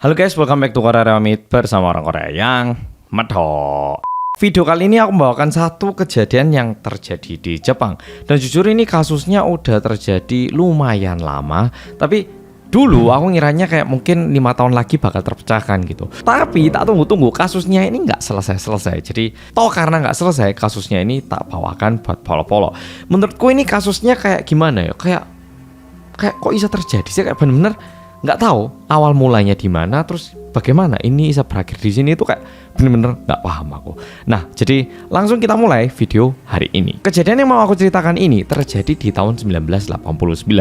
Halo guys, welcome back to Korea Remit bersama orang Korea yang medok. Video kali ini aku membawakan satu kejadian yang terjadi di Jepang. Dan jujur ini kasusnya udah terjadi lumayan lama, tapi dulu aku ngiranya kayak mungkin 5 tahun lagi bakal terpecahkan gitu. Tapi tak tunggu-tunggu, kasusnya ini nggak selesai-selesai. Jadi karena nggak selesai, kasusnya ini tak bawakan buat polo-polo. Menurutku ini kasusnya kayak gimana ya? Kayak kok bisa terjadi sih, kayak bener-bener nggak tahu awal mulanya di mana, terus bagaimana ini bisa berakhir di sini, itu kayak bener-bener nggak paham aku. Nah, jadi langsung kita mulai video hari ini. Kejadian yang mau aku ceritakan ini terjadi di tahun 1989,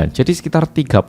jadi sekitar 35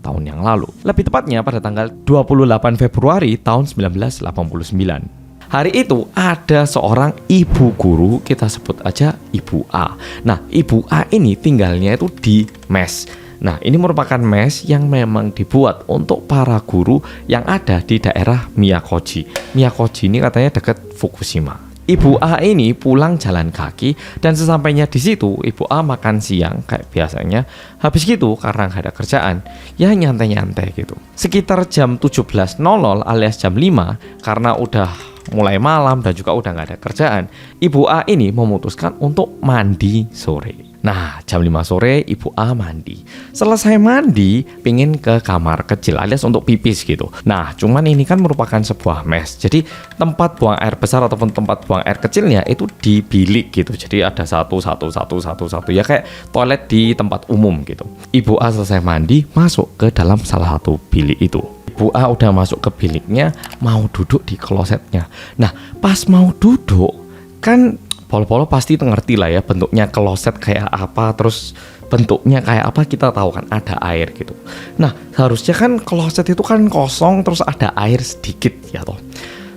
tahun yang lalu. Lebih tepatnya pada tanggal 28 Februari tahun 1989. Hari itu ada seorang ibu guru, kita sebut aja Ibu A. Nah, Ibu A ini tinggalnya itu di mes. Nah, ini merupakan mes yang memang dibuat untuk para guru yang ada di daerah Miyakoji. Miyakoji ini katanya dekat Fukushima. Ibu A ini pulang jalan kaki, dan sesampainya di situ Ibu A makan siang kayak biasanya. Habis gitu karena nggak ada kerjaan, ya nyantai-nyantai gitu. Sekitar jam 17.00 alias jam 5, karena udah mulai malam dan juga udah nggak ada kerjaan, Ibu A ini memutuskan untuk mandi sore. Nah, jam 5 sore Ibu A mandi. Selesai mandi, pingin ke kamar kecil alias untuk pipis gitu. Nah, cuman ini kan merupakan sebuah mes. Jadi tempat buang air besar ataupun tempat buang air kecilnya itu di bilik gitu. Jadi ada satu ya, kayak toilet di tempat umum gitu. Ibu A selesai mandi, masuk ke dalam salah satu bilik itu. Ibu A udah masuk ke biliknya, mau duduk di klosetnya. Nah, pas mau duduk, kan polo-polo pasti ngerti lah ya bentuknya kloset kayak apa, terus bentuknya kayak apa kita tahu kan, ada air gitu. Nah, harusnya kan kloset itu kan kosong terus ada air sedikit ya toh.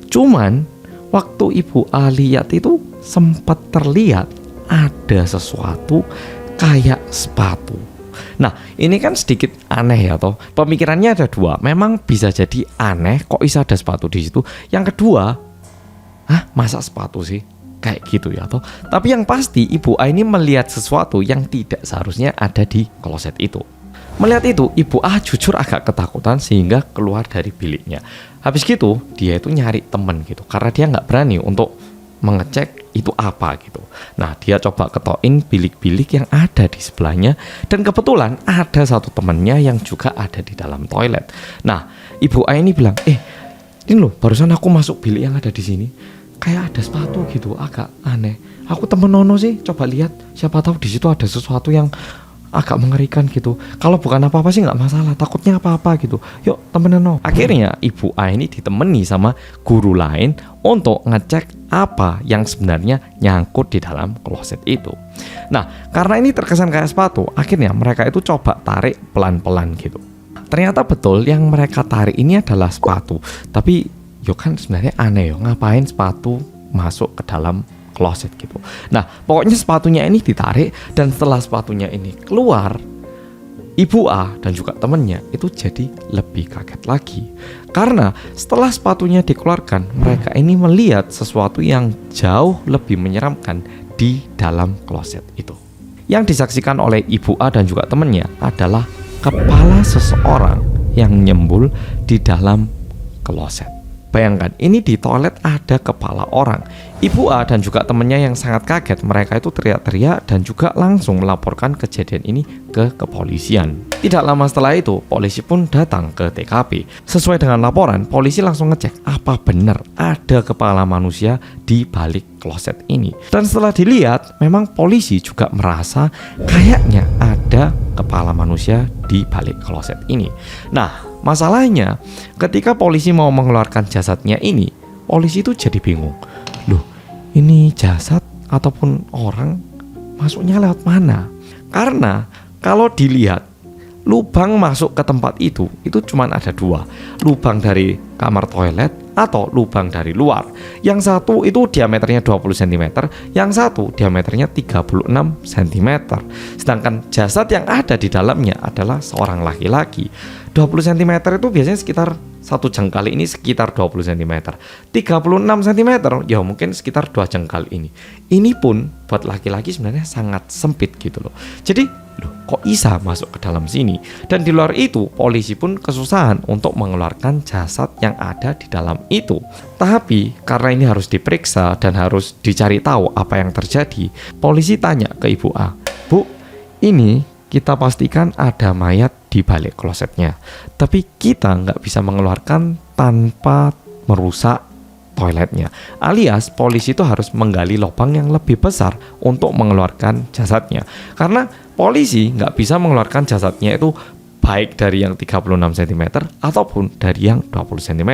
Cuman waktu Ibu A lihat itu sempat terlihat ada sesuatu kayak sepatu. Nah, ini kan sedikit aneh ya toh. Pemikirannya ada dua. Memang bisa jadi aneh kok bisa ada sepatu di situ. Yang kedua, masa sepatu sih? Kayak gitu ya toh. Tapi yang pasti Ibu A ini melihat sesuatu yang tidak seharusnya ada di kloset itu. Melihat itu, Ibu A jujur agak ketakutan sehingga keluar dari biliknya. Habis gitu dia itu nyari temen gitu, karena dia nggak berani untuk mengecek itu apa gitu. Nah, dia coba ketokin bilik-bilik yang ada di sebelahnya, dan kebetulan ada satu temennya yang juga ada di dalam toilet. Nah, Ibu A ini bilang, ini loh, barusan aku masuk bilik yang ada di sini, kayak ada sepatu gitu, agak aneh. Aku temen Nono sih, coba lihat, siapa tahu di situ ada sesuatu yang agak mengerikan gitu. Kalau bukan apa-apa sih nggak masalah, takutnya apa-apa gitu. Yuk temen Nono. Akhirnya Ibu A ini ditemani sama guru lain untuk ngecek apa yang sebenarnya nyangkut di dalam kloset itu. Nah, karena ini terkesan kayak sepatu, akhirnya mereka itu coba tarik pelan-pelan gitu. Ternyata betul yang mereka tarik ini adalah sepatu. Tapi kan sebenarnya aneh ngapain sepatu masuk ke dalam kloset gitu. Nah, pokoknya sepatunya ini ditarik, dan setelah sepatunya ini keluar, Ibu A dan juga temennya itu jadi lebih kaget lagi. Karena setelah sepatunya dikeluarkan, mereka ini melihat sesuatu yang jauh lebih menyeramkan di dalam kloset itu. Yang disaksikan oleh Ibu A dan juga temennya adalah kepala seseorang yang nyembul di dalam kloset. Bayangkan, ini di toilet ada kepala orang. Ibu A dan juga temennya yang sangat kaget, mereka itu teriak-teriak dan juga langsung melaporkan kejadian ini ke kepolisian. Tidak lama setelah itu, polisi pun datang ke TKP. Sesuai dengan laporan, polisi langsung ngecek apa benar ada kepala manusia di balik kloset ini. Dan setelah dilihat, memang polisi juga merasa kayaknya ada kepala manusia di balik kloset ini. Nah, masalahnya ketika polisi mau mengeluarkan jasadnya ini, polisi itu jadi bingung. Loh, ini jasad ataupun orang masuknya lewat mana? Karena kalau dilihat lubang masuk ke tempat itu cuma ada dua. Lubang dari kamar toilet atau lubang dari luar. Yang satu itu diameternya 20 cm, yang satu diameternya 36 cm. Sedangkan jasad yang ada di dalamnya adalah seorang laki-laki. 20 cm itu biasanya sekitar satu jengkal ini sekitar 20 cm. 36 cm ya mungkin sekitar 2 jengkal ini. Ini pun buat laki-laki sebenarnya sangat sempit gitu loh. Jadi kok bisa masuk ke dalam sini? Dan di luar itu polisi pun kesusahan untuk mengeluarkan jasad yang ada di dalam itu. Tapi karena ini harus diperiksa dan harus dicari tahu apa yang terjadi, polisi tanya ke Ibu A, "Bu, ini kita pastikan ada mayat di balik klosetnya, tapi kita nggak bisa mengeluarkan tanpa merusak toiletnya." Alias polisi itu harus menggali lubang yang lebih besar untuk mengeluarkan jasadnya. Karena polisi nggak bisa mengeluarkan jasadnya itu baik dari yang 36 cm ataupun dari yang 20 cm.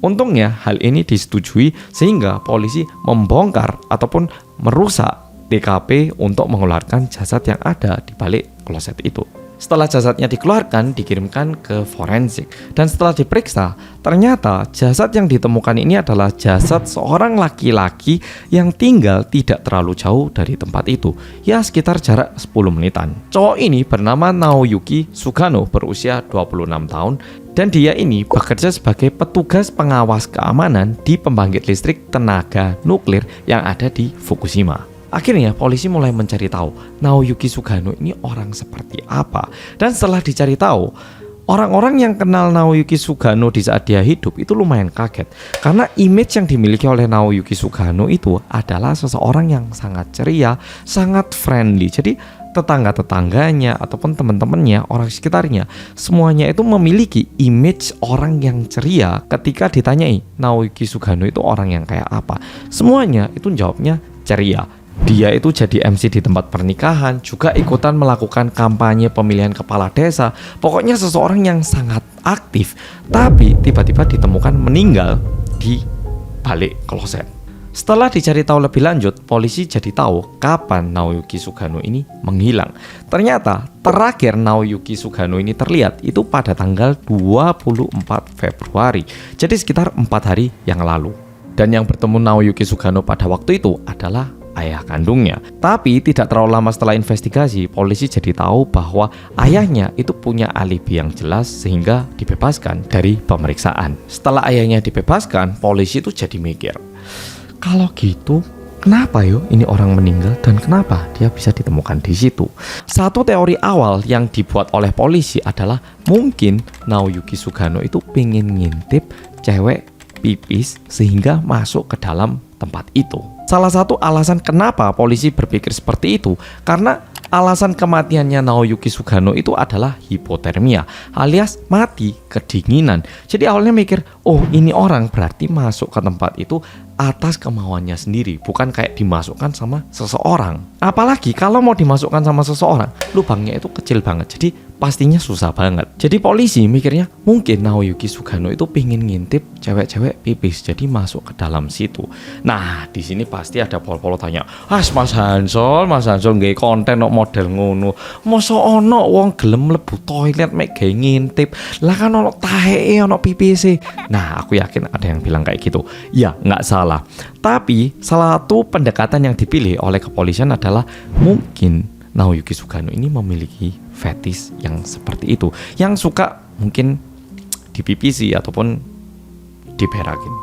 Untungnya hal ini disetujui sehingga polisi membongkar ataupun merusak TKP untuk mengeluarkan jasad yang ada di balik kloset itu. Setelah jasadnya dikeluarkan, dikirimkan ke forensik. Dan setelah diperiksa, ternyata jasad yang ditemukan ini adalah jasad seorang laki-laki yang tinggal tidak terlalu jauh dari tempat itu. Ya sekitar jarak 10 menitan. Cowok ini bernama Naoyuki Sugano, berusia 26 tahun. Dan dia ini bekerja sebagai petugas pengawas keamanan di pembangkit listrik tenaga nuklir yang ada di Fukushima. Akhirnya polisi mulai mencari tahu Naoyuki Sugano ini orang seperti apa. Dan setelah dicari tahu, orang-orang yang kenal Naoyuki Sugano di saat dia hidup itu lumayan kaget. Karena image yang dimiliki oleh Naoyuki Sugano itu adalah seseorang yang sangat ceria, sangat friendly. Jadi tetangga-tetangganya ataupun teman-temannya, orang sekitarnya, semuanya itu memiliki image orang yang ceria. Ketika ditanyai Naoyuki Sugano itu orang yang kayak apa, semuanya itu jawabnya ceria. Dia itu jadi MC di tempat pernikahan, juga ikutan melakukan kampanye pemilihan kepala desa. Pokoknya seseorang yang sangat aktif, tapi tiba-tiba ditemukan meninggal di balik kloset. Setelah dicari tahu lebih lanjut, polisi jadi tahu kapan Naoyuki Sugano ini menghilang. Ternyata terakhir Naoyuki Sugano ini terlihat itu pada tanggal 24 Februari. Jadi sekitar 4 hari yang lalu. Dan yang bertemu Naoyuki Sugano pada waktu itu adalah ayah kandungnya. Tapi tidak terlalu lama setelah investigasi, polisi jadi tahu bahwa ayahnya itu punya alibi yang jelas sehingga dibebaskan dari pemeriksaan. Setelah ayahnya dibebaskan, polisi itu jadi mikir, kalau gitu kenapa ini orang meninggal dan kenapa dia bisa ditemukan di situ? Satu teori awal yang dibuat oleh polisi adalah mungkin Naoyuki Sugano itu pengen ngintip cewek pipis sehingga masuk ke dalam tempat itu. Salah satu alasan kenapa polisi berpikir seperti itu karena alasan kematiannya Naoyuki Sugano itu adalah hipotermia alias mati kedinginan. Jadi awalnya mikir, oh ini orang berarti masuk ke tempat itu atas kemauannya sendiri, bukan kayak dimasukkan sama seseorang. Apalagi kalau mau dimasukkan sama seseorang, lubangnya itu kecil banget, jadi pastinya susah banget. Jadi polisi mikirnya mungkin Naoyuki Sugano itu pingin ngintip cewek-cewek pipis, jadi masuk ke dalam situ. Nah di sini pasti ada pol-pol tanya, Mas Hansol nggak konten no model ngono, masa ono wong gelem mlebu toilet mek gawe ngintip, lah kan ono tahe ono pipis. Nah aku yakin ada yang bilang kayak gitu. Ya nggak salah. Tapi salah satu pendekatan yang dipilih oleh kepolisian adalah mungkin Naoyuki Sugano ini memiliki fetis yang seperti itu, yang suka mungkin dipipisi ataupun diberakin.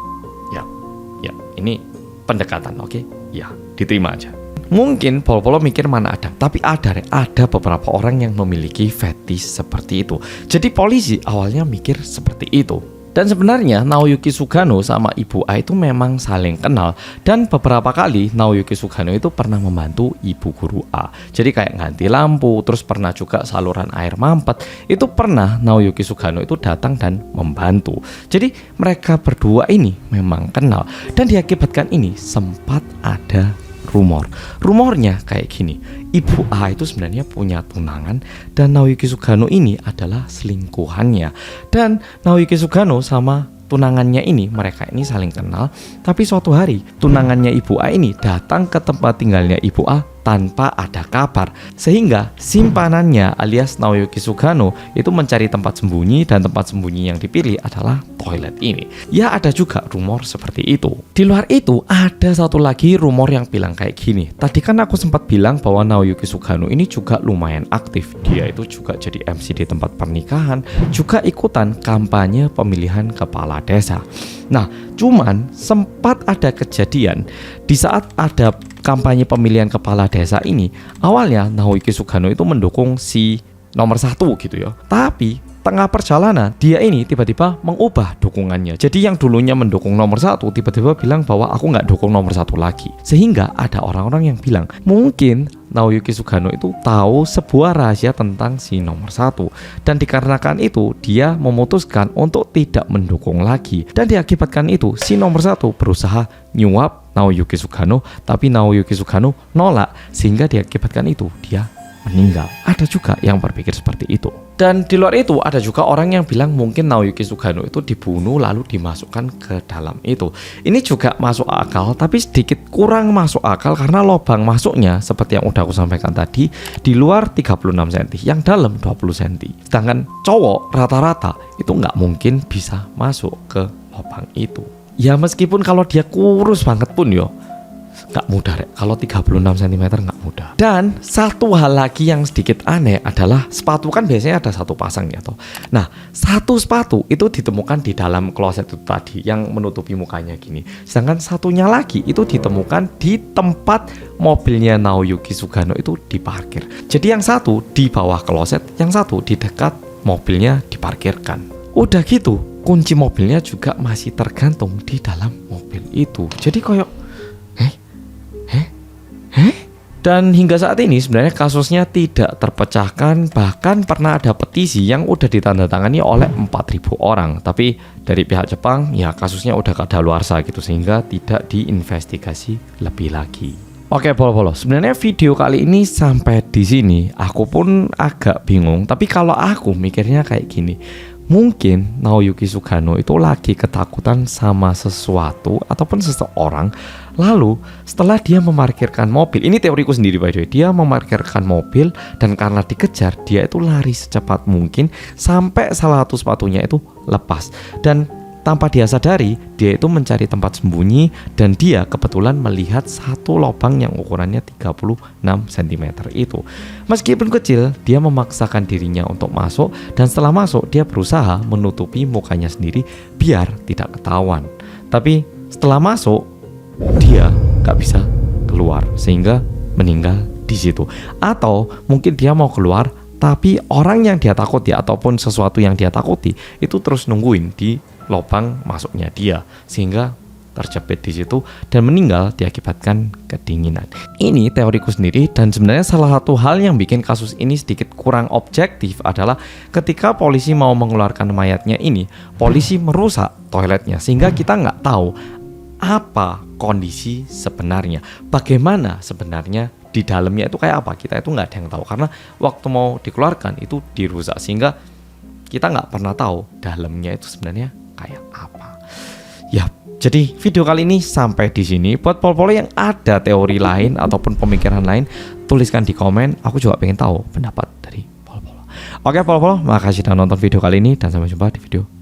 Ya, ini pendekatan, oke? Ya, diterima aja. Mungkin pol-polo mikir mana ada, tapi ada beberapa orang yang memiliki fetis seperti itu. Jadi polisi awalnya mikir seperti itu. Dan sebenarnya Naoyuki Sugano sama Ibu A itu memang saling kenal. Dan beberapa kali Naoyuki Sugano itu pernah membantu Ibu Guru A. Jadi kayak ganti lampu, terus pernah juga saluran air mampet. Itu pernah Naoyuki Sugano itu datang dan membantu. Jadi mereka berdua ini memang kenal. Dan diakibatkan ini sempat ada rumornya kayak gini, Ibu A itu sebenarnya punya tunangan dan Naoyuki Sugano ini adalah selingkuhannya. Dan Naoyuki Sugano sama tunangannya ini, mereka ini saling kenal. Tapi suatu hari tunangannya Ibu A ini datang ke tempat tinggalnya Ibu A tanpa ada kabar. Sehingga simpanannya alias Naoyuki Sugano itu mencari tempat sembunyi, dan tempat sembunyi yang dipilih adalah toilet ini. Ya, ada juga rumor seperti itu. Di luar itu ada satu lagi rumor yang bilang kayak gini. Tadi kan aku sempat bilang bahwa Naoyuki Sugano ini juga lumayan aktif. Dia itu juga jadi MC di tempat pernikahan, juga ikutan kampanye pemilihan kepala desa. Nah, cuman sempat ada kejadian di saat ada kampanye pemilihan kepala desa ini. Awalnya Naoyuki Sugano itu mendukung si nomor 1 gitu ya. Tapi tengah perjalanan dia ini tiba-tiba mengubah dukungannya. Jadi yang dulunya mendukung nomor 1 tiba-tiba bilang bahwa aku nggak dukung nomor 1 lagi. Sehingga ada orang-orang yang bilang mungkin Naoyuki Sugano itu tahu sebuah rahasia tentang si nomor 1, dan dikarenakan itu dia memutuskan untuk tidak mendukung lagi, dan diakibatkan itu si nomor 1 berusaha nyuap Naoyuki Sugano, tapi Naoyuki Sugano nolak, sehingga diakibatkan itu dia meninggal. Ada juga yang berpikir seperti itu. Dan di luar itu ada juga orang yang bilang mungkin Naoyuki Sugano itu dibunuh lalu dimasukkan ke dalam itu. Ini juga masuk akal, tapi sedikit kurang masuk akal karena lubang masuknya seperti yang udah aku sampaikan tadi, di luar 36 cm, yang dalam 20 cm. Sedangkan cowok rata-rata itu nggak mungkin bisa masuk ke lubang itu. Ya meskipun kalau dia kurus banget pun yo, nggak mudah Rek. Kalau 36 cm nggak mudah. Dan satu hal lagi yang sedikit aneh adalah sepatu kan biasanya ada satu pasang ya toh. Nah, satu sepatu itu ditemukan di dalam kloset itu tadi yang menutupi mukanya gini. Sedangkan satunya lagi itu ditemukan di tempat mobilnya Naoyuki Sugano itu diparkir. Jadi yang satu di bawah kloset, yang satu di dekat mobilnya diparkirkan. Udah gitu, kunci mobilnya juga masih tergantung di dalam mobil itu. Jadi koyok dan hingga saat ini sebenarnya kasusnya tidak terpecahkan. Bahkan pernah ada petisi yang udah ditandatangani oleh 4.000 orang. Tapi dari pihak Jepang ya kasusnya udah kadaluarsa gitu, sehingga tidak diinvestigasi lebih lagi. Oke Polo-Polo, sebenarnya video kali ini sampai di sini aku pun agak bingung. Tapi kalau aku mikirnya kayak gini, mungkin Naoyuki Sugano itu lagi ketakutan sama sesuatu ataupun seseorang. Lalu setelah dia memarkirkan mobil, ini teoriku sendiri by the way, dia memarkirkan mobil dan karena dikejar dia itu lari secepat mungkin sampai salah satu sepatunya itu lepas. Dan tanpa dia sadari, dia itu mencari tempat sembunyi dan dia kebetulan melihat satu lubang yang ukurannya 36 cm itu. Meskipun kecil, dia memaksakan dirinya untuk masuk dan setelah masuk dia berusaha menutupi mukanya sendiri biar tidak ketahuan. Tapi setelah masuk dia nggak bisa keluar sehingga meninggal di situ. Atau mungkin dia mau keluar tapi orang yang dia takuti ataupun sesuatu yang dia takuti itu terus nungguin di lubang masuknya dia sehingga terjepit di situ dan meninggal diakibatkan kedinginan. Ini teoriku sendiri, dan sebenarnya salah satu hal yang bikin kasus ini sedikit kurang objektif adalah ketika polisi mau mengeluarkan mayatnya ini, polisi merusak toiletnya sehingga kita nggak tahu apa kondisi sebenarnya, bagaimana sebenarnya di dalamnya itu kayak apa, kita itu nggak ada yang tahu karena waktu mau dikeluarkan itu dirusak sehingga kita nggak pernah tahu dalamnya itu sebenarnya kayak apa. Ya, jadi video kali ini sampai di sini. Buat polo-polo yang ada teori lain ataupun pemikiran lain, tuliskan di komen. Aku juga pengen tahu pendapat dari polo-polo. Oke polo-polo, makasih sudah nonton video kali ini dan sampai jumpa di video